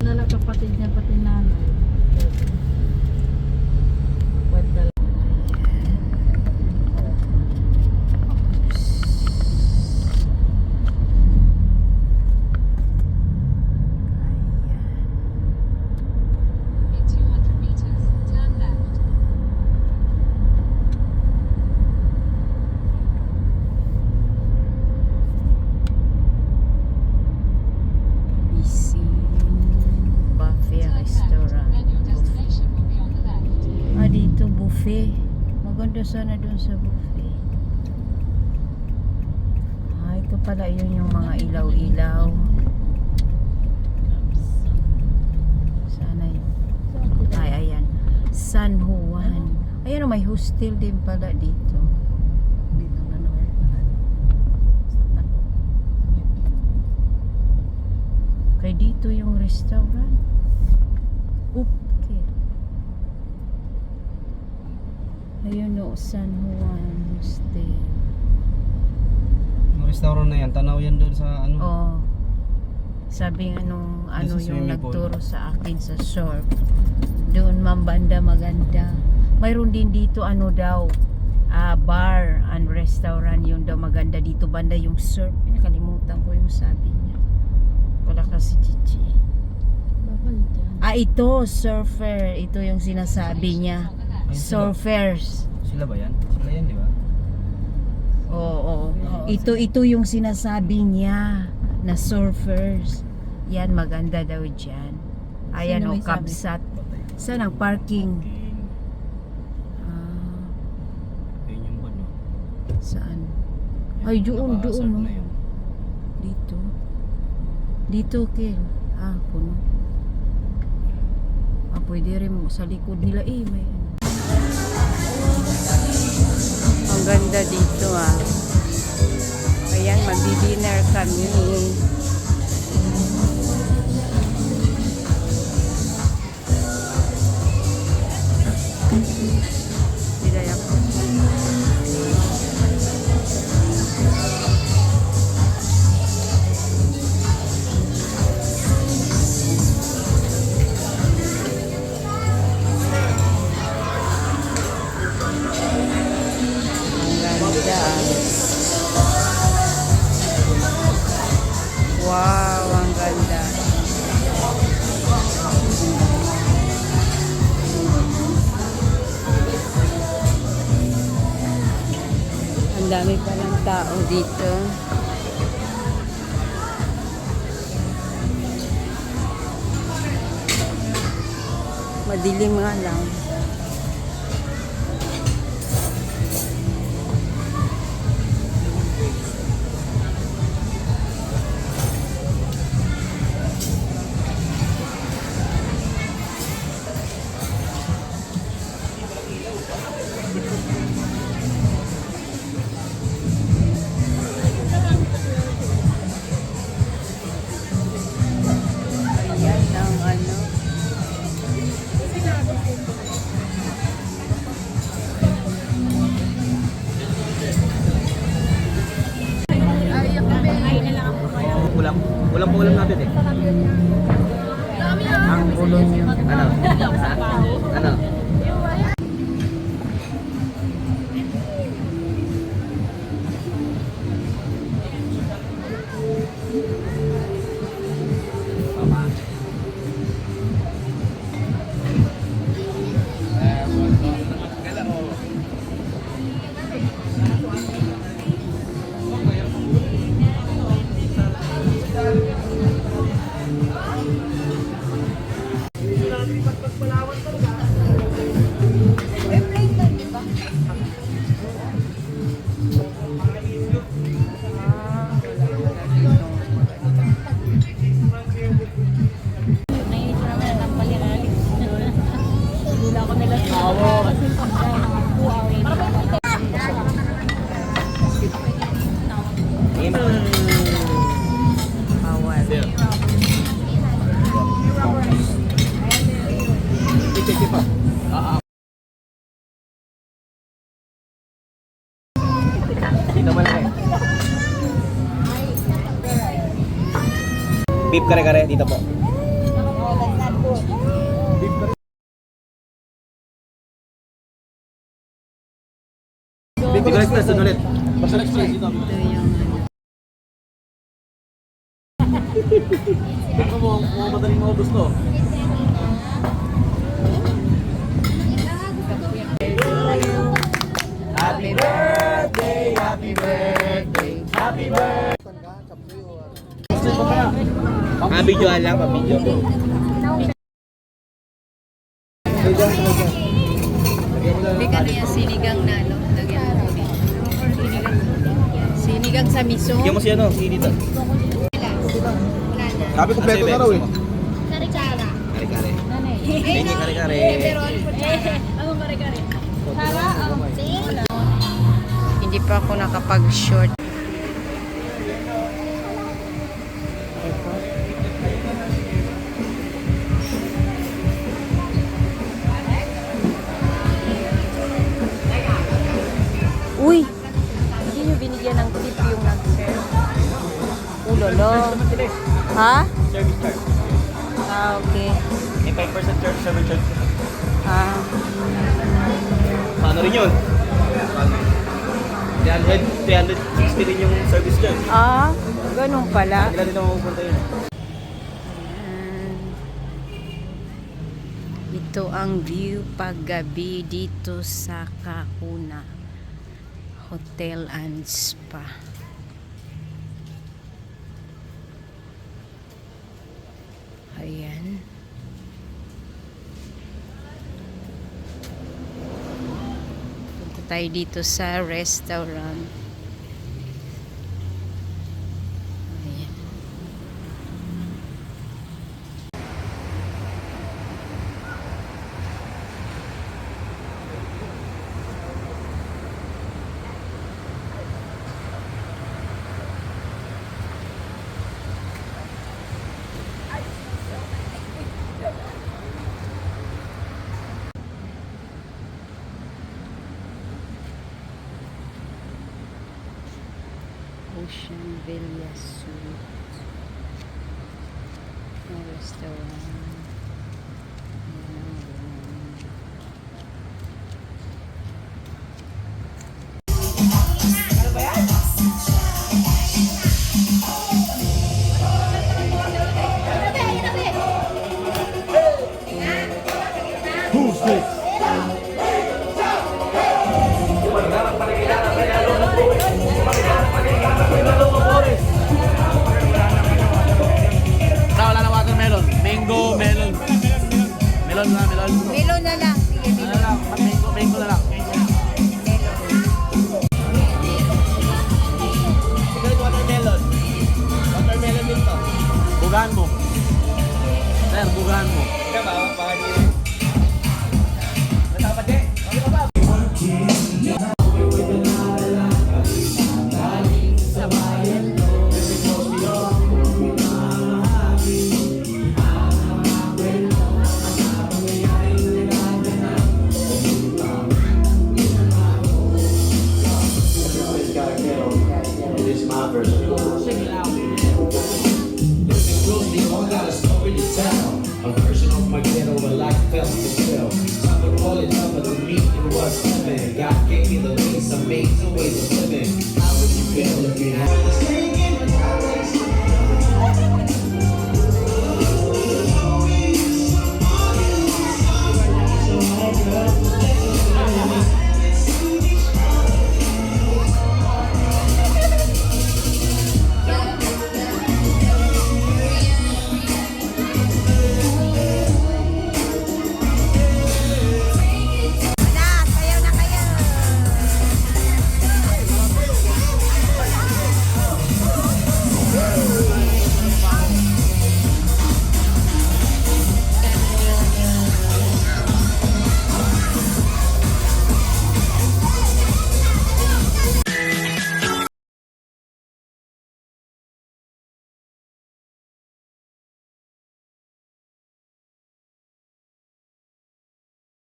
Padala kapatid niya, pati nanay. Padala. In 200 meters, turn left. Busy buffet Turn left, restaurant. then your destination will be on the left. Ah, dito buffet. Maganda sana dun sa buffet. Ah, ito pala yun yung mga ilaw-ilaw. Sana yun. Ay, ayan. San Juan. Ayan, may hostel din pala dito. Dito na naman. Sa tanong. Kaya dito yung restaurant. Okay. Ayun o, San Juan Hostel. Yung restaurant na yan, tanaw yan doon sa ano. Oh. Sabi nga nung ano sa yung swimming pool. nagturo sa akin sa surf. Doon mambanda maganda. Mayroon din dito ano daw, bar and restaurant yun daw maganda dito banda yung surf. Nakalimutan ko yung sabi niya. Wala kasi Chichi. Bakal dyan. Ah, ito surfer. Ito yung sinasabi niya. Ay, sila, Surfers. sila ba yan? Sila yan, di ba? Oo. Ito yung sinasabi niya na surfers. Yan maganda daw diyan. Ayan Sino o, may sabi? Kabsat. Saan ang parking? Ah, Ayun yung ba, no? saan? Yan, Ay, doon, naka-asar no? na yun. Dito. Dito, Kel. Ah, puno. Ah, pwede rin mo sa likod nila. Eh, may ano. Ang ganda dito ah. Ayan, magdi-dinner kami. Tidak ako. Ang ganda. Wow, ang ganda. Ang dami palang tao dito. Madilim nga lang. Ayan ang ano. Ulam. Ulam po ulam natin eh. Ang ulo niyo. Ano? Ano? Bawal. Dito malaki. Beef kare-kare dito po. Bigol Express, doon ulit. Basta Express dito. Ito yung ano. Ako mo madaling maubos to. Happy birthday, happy birthday, happy birthday. Videoan lang, pa-video. Bigyan na yung sinigang na ano. Lagyan mo ulit. Sinigang sa miso. Bigyan mo siya no, si dito. Sabi kompleto na raw eh. Kare-kare. Hindi kare-kare. Hindi pa ako nakapag-short. Uy! Hindi nyo binigyan ng tip yung nag-serve. Ulolo. Ha? Service charge. Ah, okay. May 5% charge, service charge. Ah. Paano rin yun? 360 rin yung service charge. Ah, ganun pala. Ilan din naman pupunta yun? Ayan. Ito ang view paggabi dito sa Kahuna Hotel and Spa. Ayan. Punta tayo dito sa restaurant. Ayan. Ocean Villa Suite. May restaurant. Ayan. Wala na watermelon. Mango, melon. Melon na, melon. Melon na lang. Sige, Ano na lang, mango na lang. Sige, watermelon. Watermelon din to. Bugaan mo. Sir, bugaan mo. Ika ba? Natapat eh. Okay ka ba? This is my version. Closely, all got a story to tell. A version of my ghetto, a life felt to feel. Some would call it tougher than me, it was heaven. God gave me the lease, amazing ways of living. How would you feel if you had